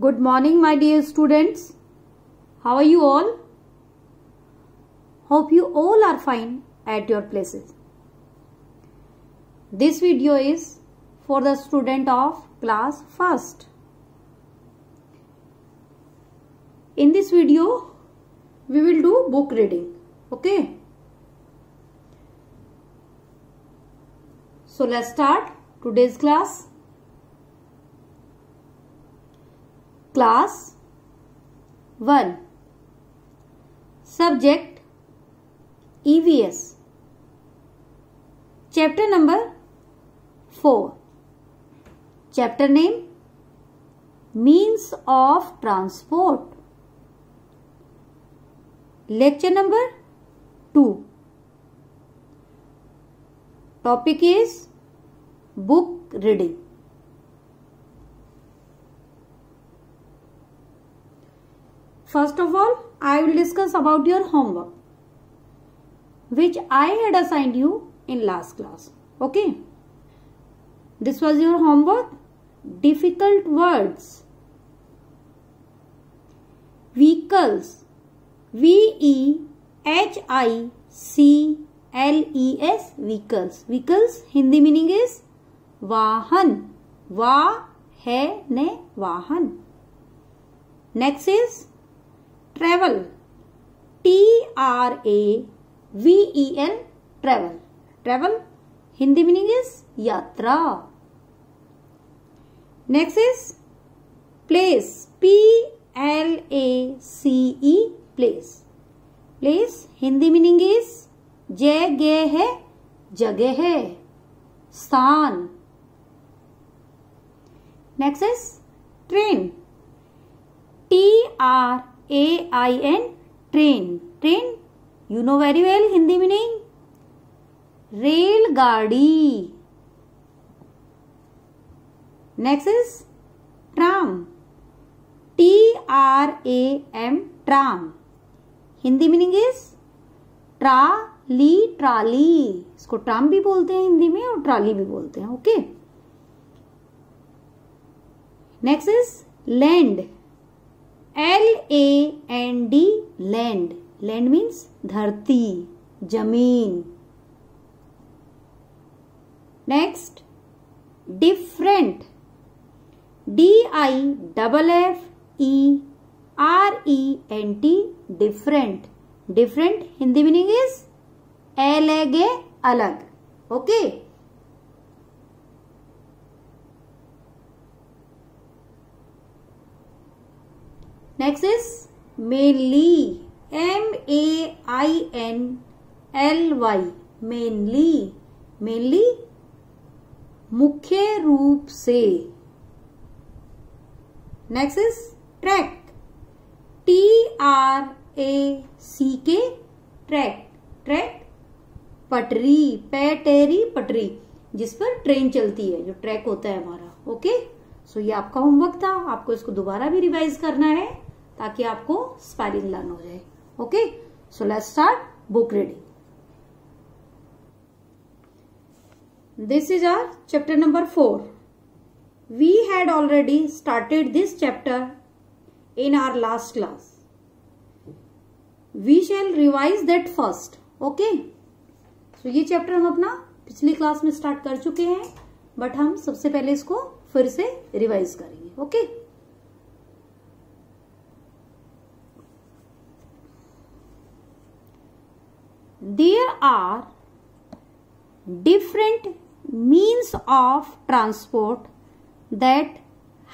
Good morning, my dear students. How are you all? Hope you all are fine at your places. This video is for the student of class 1st. In this video, we will do book reading. Okay? So let's start today's class. Class 1. Subject EVS. Chapter number 4. Chapter name Means of Transport. Lecture number 2. Topic is book reading. First of all, I will discuss about your homework, which I had assigned you in last class. Okay. This was your homework. Difficult words. Vehicles. V-E-H-I-C-L-E-S. Vehicles. Vehicles. Hindi meaning is वाहन. वा है ने वाहन. Next is travel. T-R-A-V-E-L. Travel. Travel. Hindi meaning is yatra. Next is place. P-L-A-C-E. Place. Place. Hindi meaning is जगह है, जगह है, स्थान. Next is train. T-R-A-I-N. Train. Train. You know very well Hindi meaning रेलगाड़ी. Next is tram. T-R-A-M. Tram. Hindi meaning is trolley. Trolley. इसको tram भी बोलते हैं हिंदी में और ट्राली भी बोलते हैं. Okay. Next is land. L-A-N-D. Land. Land means धरती, जमीन. Next different. D-I-F-F-E-R-E-N-T. Different. Different Hindi meaning is अलग, अलग. Okay. Next is mainly. M-A-I-N-L-Y. Mainly. Mainly मुख्य रूप से. Next is track. T-R-A-C-K. Track. Track पटरी. पैटेरी पटरी जिस पर ट्रेन चलती है, जो ट्रैक होता है हमारा. ओके. सो ये आपका होमवर्क था. आपको इसको दोबारा भी रिवाइज करना है ताकि आपको स्पेलिंग लर्न हो जाए. Okay. So let's start book reading. This is our chapter number 4. We had already started this chapter in our last class. We shall revise that first. Okay? So ये chapter हम अपना पिछली class में start कर चुके हैं, but हम सबसे पहले इसको फिर से रिवाइज करेंगे. Okay. There are different means of transport that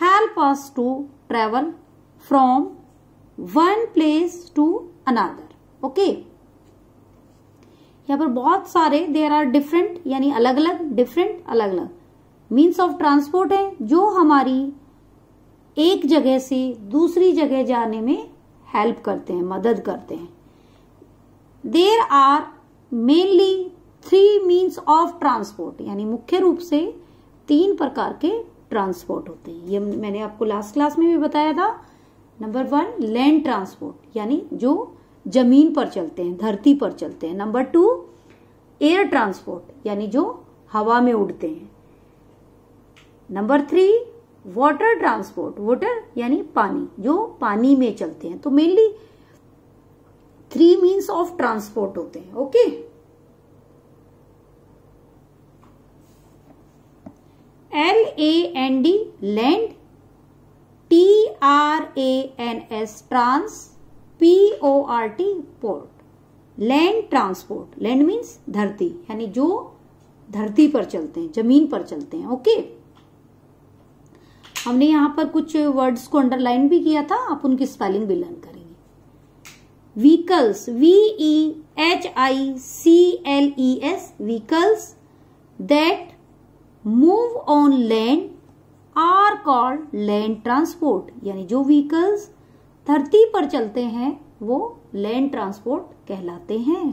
help us to travel from one place to another. Okay. यहाँ पर बहुत सारे there are different यानी अलग अलग, different अलग अलग means of transport है जो हमारी एक जगह से दूसरी जगह जाने में हेल्प करते हैं, मदद करते हैं. There are mainly 3 means of transport. यानी मुख्य रूप से 3 प्रकार के ट्रांसपोर्ट होते हैं. ये मैंने आपको लास्ट क्लास में भी बताया था. नंबर 1 लैंड ट्रांसपोर्ट यानी जो जमीन पर चलते हैं, धरती पर चलते हैं. नंबर 2 एयर ट्रांसपोर्ट यानी जो हवा में उड़ते हैं. नंबर 3 वाटर ट्रांसपोर्ट, वाटर यानी पानी, जो पानी में चलते हैं। तो मेनली 3 मीन्स ऑफ ट्रांसपोर्ट होते हैं। Okay, LAND land, TRANS trans, PORT port, land transport. Land means धरती, यानी जो धरती पर चलते हैं, जमीन पर चलते हैं। ओके, हमने यहां पर कुछ वर्ड्स को अंडरलाइन भी किया था, आप उनकी स्पेलिंग भी लर्न करेंगे। Vehicles, VEHICLES, vehicles that move on land are called land transport, यानी जो व्हीकल्स धरती पर चलते हैं वो लैंड ट्रांसपोर्ट कहलाते हैं।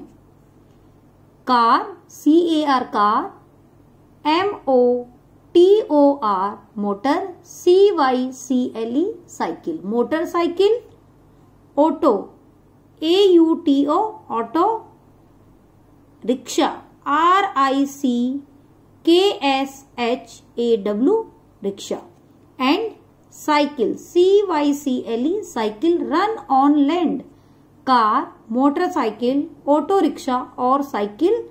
Car, CAR car, MOTOR motor, CYCLE cycle, motorcycle. Auto, AUTO auto, rickshaw, RICKSHAW rickshaw. And cycle, CYCLE cycle, run on land, car, motorcycle, auto rickshaw और साइकिल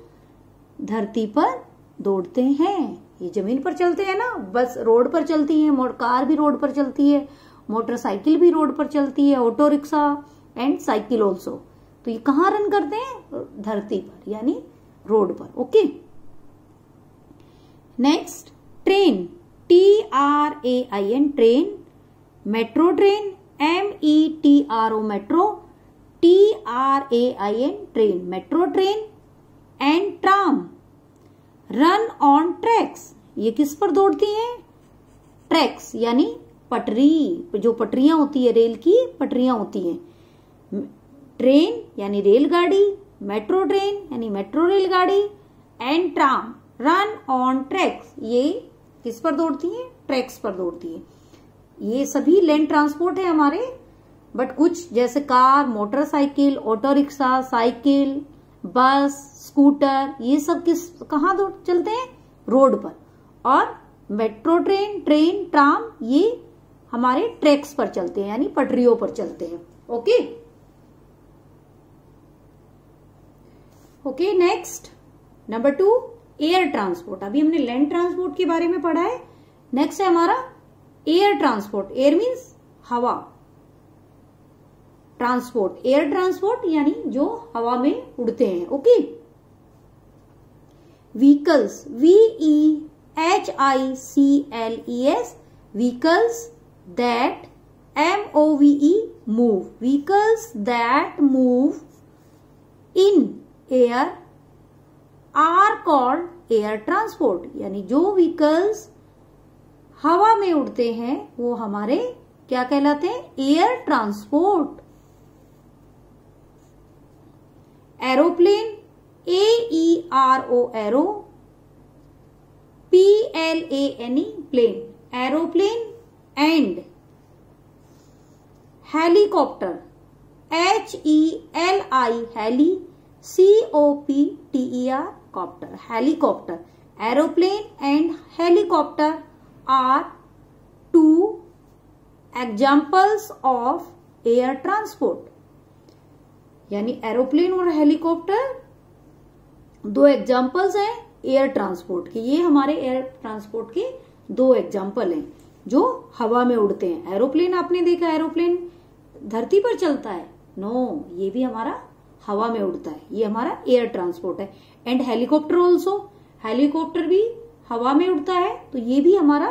धरती पर दौड़ते हैं। ये जमीन पर चलते हैं ना, बस रोड पर चलती है, कार भी रोड पर चलती है, मोटरसाइकिल भी रोड पर चलती है, auto rickshaw and cycle also. तो ये कहाँ रन करते हैं? धरती पर, यानी रोड पर। Okay, next train, TRAIN train, metro train, METRO metro, TRAIN train, metro train. And tram, run on tracks, ये किस पर दौड़ती हैं? ट्रैक्स यानी पटरी, जो पटरियां होती है, रेल की पटरियां होती हैं। ट्रेन यानी रेलगाड़ी, मेट्रो ट्रेन यानी मेट्रो रेलगाड़ी, and tram run on tracks, ये किस पर दौड़ती हैं? ट्रैक्स पर दौड़ती है। ये सभी लैंड ट्रांसपोर्ट है हमारे, बट कुछ जैसे car, motorcycle, auto rickshaw, cycle, बस, स्कूटर, ये सब कहाँ चलते हैं? रोड पर। और मेट्रो ट्रेन, ट्रेन, ट्राम, ये हमारे ट्रैक्स पर चलते हैं, यानी पटरियों पर चलते हैं। Okay, okay, next number 2 air transport. अभी हमने लैंड ट्रांसपोर्ट के बारे में पढ़ा है, नेक्स्ट है हमारा एयर ट्रांसपोर्ट। एयर मीन्स हवा, ट्रांसपोर्ट, एयर ट्रांसपोर्ट यानी जो हवा में उड़ते हैं। Okay, vehicles, VEHICLES vehicles that MOVE move, vehicles that move in air are called air transport, यानी जो व्हीकल्स हवा में उड़ते हैं वो हमारे क्या कहलाते हैं? Air transport. Aeroplane, AERO aero, PLANE plane, aeroplane. And helicopter, HELI heli, COPTER copter, helicopter. Aeroplane and helicopter are 2 examples of air transport, यानी एरोप्लेन और हेलीकॉप्टर 2 एग्जाम्पल्स हैं एयर ट्रांसपोर्ट के। ये हमारे एयर ट्रांसपोर्ट के 2 एग्जाम्पल हैं जो हवा में उड़ते हैं। एरोप्लेन आपने देखा, एरोप्लेन धरती पर चलता है? नो, ये भी हमारा हवा में उड़ता है, ये हमारा एयर ट्रांसपोर्ट है। एंड हेलीकॉप्टर ऑल्सो, हेलीकॉप्टर भी हवा में उड़ता है, तो ये भी हमारा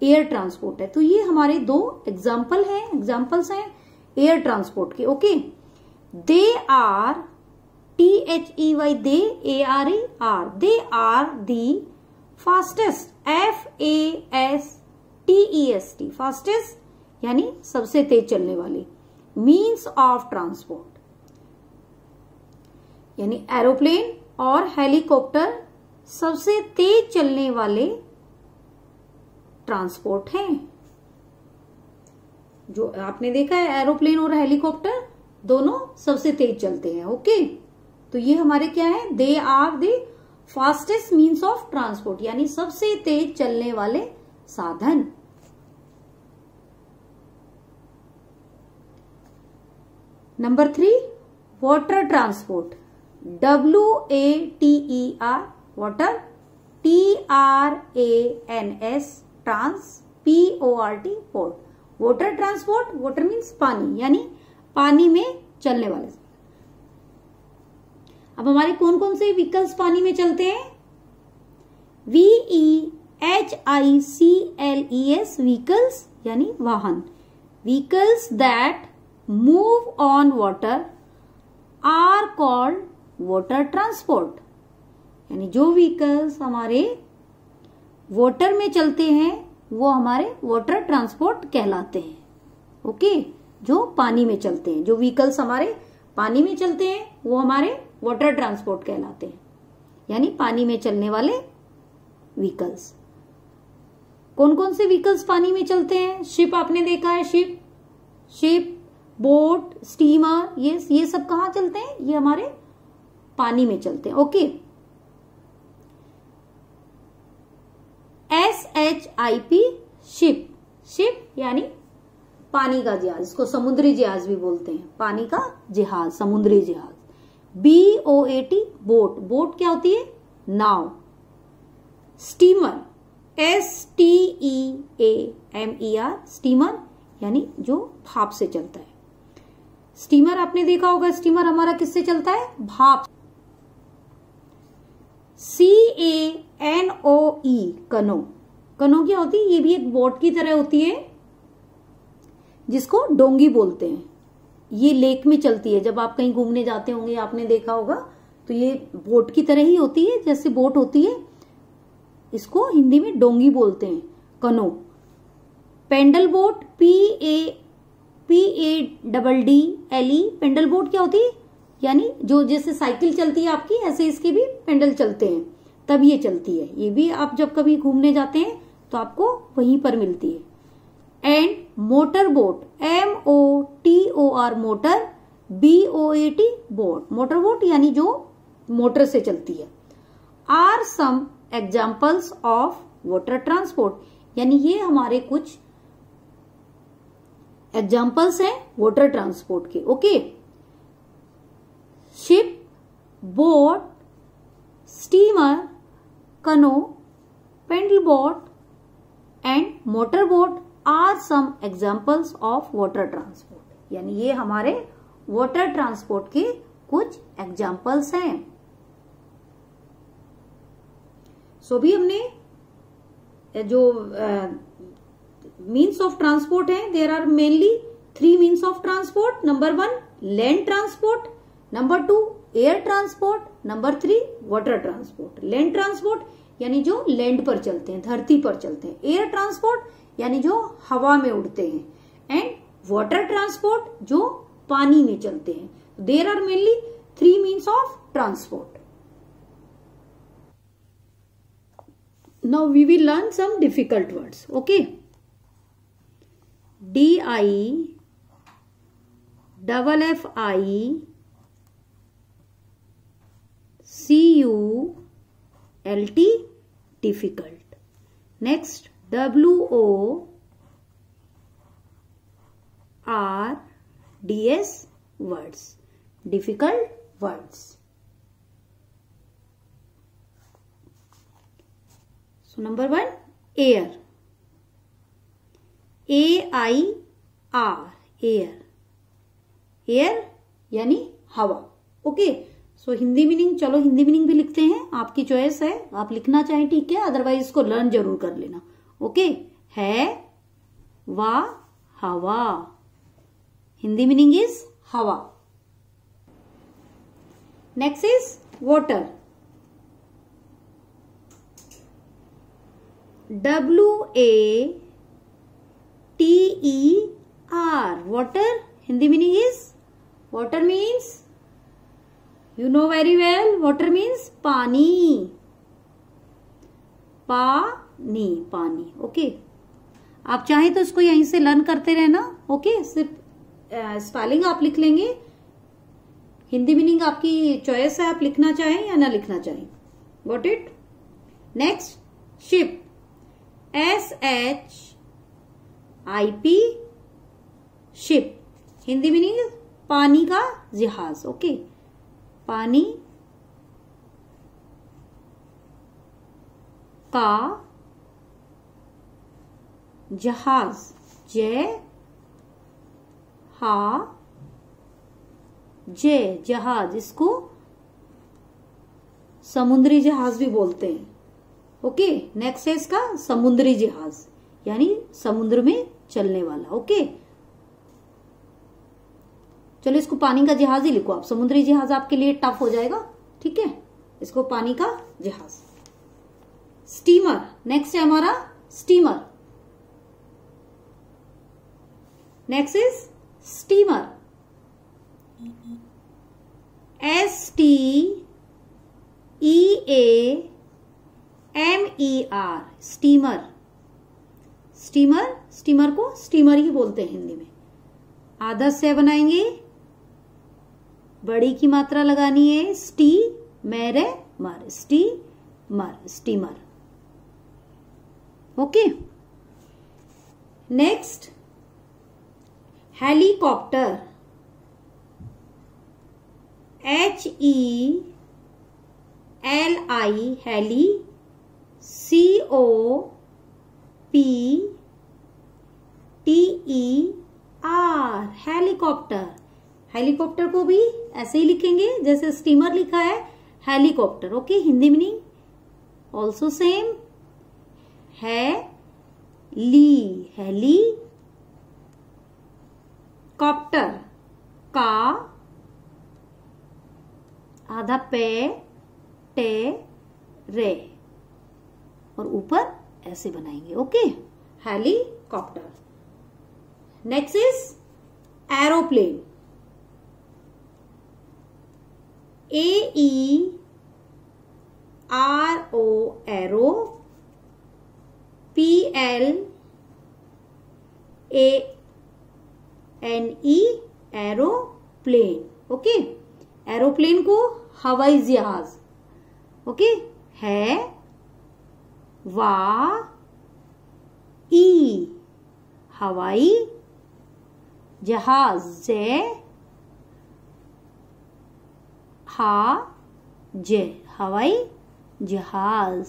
एयर ट्रांसपोर्ट है। तो ये हमारे 2 एग्जाम्पल्स हैं एयर ट्रांसपोर्ट के। Okay, they are, THEY they, ARE are, they are the fastest, FASTEST fastest यानी सबसे तेज चलने वाले, मीन्स ऑफ ट्रांसपोर्ट, यानी एरोप्लेन और हेलीकॉप्टर सबसे तेज चलने वाले ट्रांसपोर्ट हैं। जो आपने देखा है, एरोप्लेन और हेलीकॉप्टर दोनों सबसे तेज चलते हैं। ओके, तो ये हमारे क्या है? They are the fastest means of transport, यानी सबसे तेज चलने वाले साधन। Number 3 water transport, WATER water, TRANS trans, PORT port. Water transport, water means पानी, यानी पानी में चलने वाले। अब हमारे कौन कौन से व्हीकल्स पानी में चलते हैं? VEHICLES व्हीकल्स यानी वाहन। Vehicles that move on water are called water transport, यानी जो व्हीकल्स हमारे वाटर में चलते हैं वो हमारे वाटर ट्रांसपोर्ट कहलाते हैं। ओके, जो पानी में चलते हैं, जो व्हीकल्स हमारे पानी में चलते हैं वो हमारे वाटर ट्रांसपोर्ट कहलाते हैं, यानी पानी में चलने वाले व्हीकल्स। कौन कौन से व्हीकल्स पानी में चलते हैं? शिप आपने देखा है, शिप, बोट, स्टीमर, ये सब कहाँ चलते हैं? ये हमारे पानी में चलते हैं। ओके, SHIP शिप यानी पानी का जहाज, इसको समुद्री जहाज भी बोलते हैं, पानी का जहाज, समुद्री जहाज। BOAT बोट क्या होती है? नाव। स्टीमर, STEAMER स्टीमर यानी जो भाप से चलता है। स्टीमर आपने देखा होगा, स्टीमर हमारा किससे चलता है? भाप। CANOE कनो क्या होती है? ये भी एक बोट की तरह होती है जिसको डोंगी बोलते हैं। ये लेक में चलती है, जब आप कहीं घूमने जाते होंगे आपने देखा होगा, तो ये बोट की तरह ही होती है, जैसे बोट होती है, इसको हिंदी में डोंगी बोलते हैं, canoe. Paddle boat, PADDLE paddle boat क्या होती है? यानी जो जैसे साइकिल चलती है आपकी, ऐसे इसके भी पेंडल चलते हैं, तब ये चलती है। ये भी आप जब कभी घूमने जाते हैं तो आपको वहीं पर मिलती है। And motor boat, MOTOR motor, BOAT boat, motor boat यानी जो मोटर से चलती है। Are some examples of water transport, यानी ये हमारे कुछ एग्जाम्पल्स हैं वाटर ट्रांसपोर्ट के। Okay, ship, boat, steamer, canoe, paddle boat and motor boat are some examples of water transport, यानी ये हमारे वाटर ट्रांसपोर्ट के कुछ एग्जाम्पल्स हैं। सो भी हमने जो मीन्स ऑफ ट्रांसपोर्ट है, there are mainly 3 means of transport. Number 1 land transport, number 2 air transport, number 3 water transport. Land transport यानी जो लैंड पर चलते हैं, धरती पर चलते हैं। एयर ट्रांसपोर्ट यानी जो हवा में उड़ते हैं, एंड वाटर ट्रांसपोर्ट जो पानी में चलते हैं। There are mainly 3 means of transport. Now we will learn some difficult words. Okay, DIFFICULT difficult. Next, WORDS words, difficult words. So number 1 air, AIR air, air यानी हवा। ओके, सो Hindi meaning, चलो Hindi meaning भी लिखते हैं, आपकी चॉइस है, आप लिखना चाहें ठीक है, अदरवाइज इसको लर्न जरूर कर लेना। ओके, है वा हवा, हिंदी मीनिंग इज हवा। Next is water, WATER water, Hindi meaning is, water means, you know very well, water means पानी, पानी, पानी। ओके, आप चाहें तो इसको यहीं से लर्न करते रहना। ओके, सिर्फ स्पेलिंग आप लिख लेंगे, हिंदी मीनिंग आपकी चॉइस है, आप लिखना चाहें या ना लिखना चाहें। Got it? Next, ship, SHIP ship, Hindi meaning पानी का जहाज। ओके, पानी का जहाज, जहाज, इसको समुद्री जहाज भी बोलते हैं। ओके, नेक्स्ट है इसका समुद्री जहाज, यानी समुद्र में चलने वाला। ओके, चलो इसको पानी का जहाज ही लिखो आप, समुद्री जहाज आपके लिए टफ हो जाएगा। ठीक है, इसको पानी का जहाज। स्टीमर, नेक्स्ट है हमारा steamer. Next is steamer, STEAMER, steamer. Steamer, steamer को स्टीमर ही बोलते हैं हिंदी में। आधा से बनाएंगे, बड़ी की मात्रा लगानी है, स्टी मेरे मर, steamer, steamer. Okay, next helicopter, HELI, heli, COPTER, helicopter. Helicopter को भी ऐसे ही लिखेंगे जैसे स्टीमर लिखा है, helicopter. Okay, Hindi meaning also same है, हेली कॉप्टर, का आधा पे टे रे, और ऊपर ऐसे बनाएंगे। Okay, helicopter. Next is aeroplane, AERO, aero, PLANE, aeroplane. Okay, aeroplane को हवाई जहाज। ओके, है वा ई, हवाई जहाज, हवाई जहाज,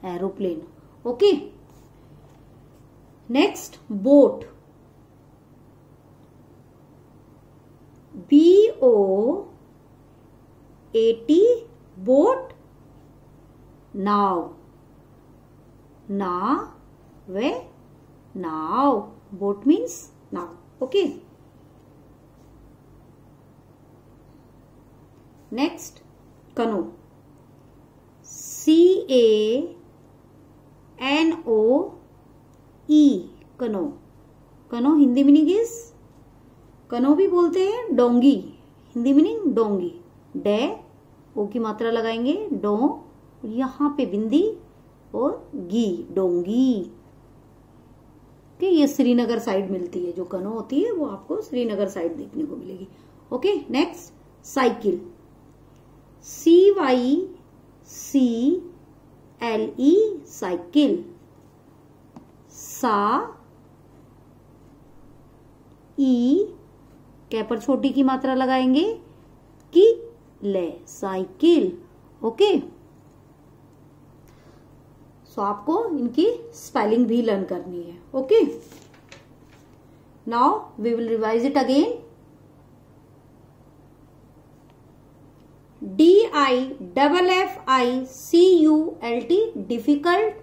aeroplane. Okay, next boat, BOAT, boat, नाव, नाव, बोट मीन्स नाव। ओके, नेक्स्ट कनो, CANOE, कनो। कनो हिंदी मीनिंग इज, कनो भी बोलते हैं डोंगी, हिंदी मीनिंग डोंगी। डे, ओ की मात्रा लगाएंगे, डो, यहां पे बिंदी, और गी, डोंगी। ओके, ये श्रीनगर साइड मिलती है, जो कनो होती है वो आपको श्रीनगर साइड देखने को मिलेगी। Okay, next cycle, CYCLE, cycle. कै पर छोटी की मात्रा लगाएंगे, की ले, साइकिल। ओके, सो आपको इनकी स्पेलिंग भी लर्न करनी है। Okay, now we will revise it again. DIFFICULT, difficult,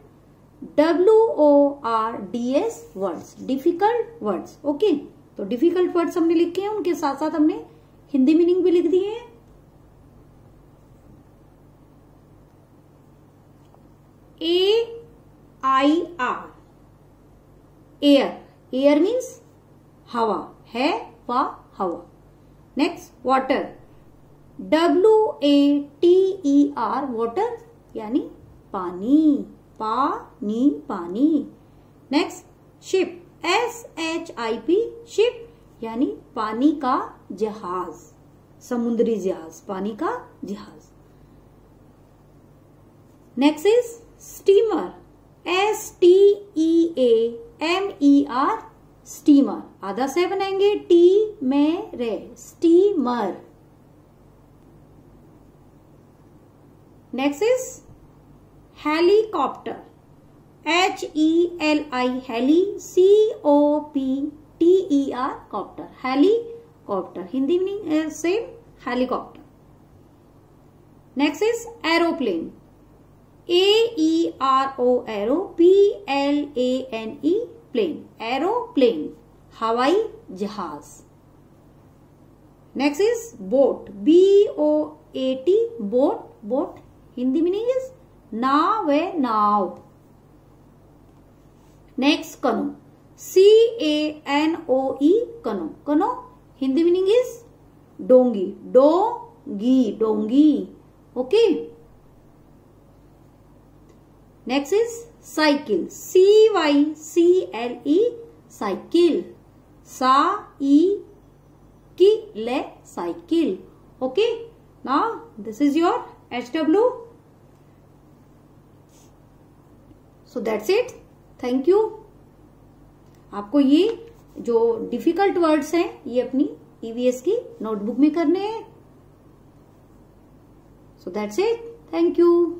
WORDS, words, difficult words. Okay, तो डिफिकल्ट वर्ड्स हमने लिखे हैं, उनके साथ साथ हमने हिंदी मीनिंग भी लिख दिए हैं। AIR, एयर, एयर मीन्स हवा, है वा हवा। नेक्स्ट वाटर, WATER, वाटर यानी पानी, पानी, पानी। नेक्स्ट शिप, SHIP, शिप यानी पानी का जहाज, समुद्री जहाज, पानी का जहाज। Next is steamer, STEAMER, steamer, आधा से बनाएंगे टी में रे, steamer. Next is helicopter, HELI, heli, COPTER, copter, helicopter, Hindi meaning same, helicopter. Next is aeroplane, AERO, aero, PLANE, plane, aeroplane, हवाई जहाज। Next is boat, BOAT, boat, boat, Hindi meaning is नाव है, नाव। नेक्स्ट कनो, CANOE, कनो, कनो, Hindi meaning is डोंगी, डोंगी, डोंगी। Okay. Next is cycle, CYCLE, cycle, ले, cycle. Okay, now this is your HW। So that's it, thank you. आपको ये जो डिफिकल्ट वर्ड्स हैं ये अपनी EVS की नोटबुक में करने हैं। सो दैट्स इट, थैंक यू।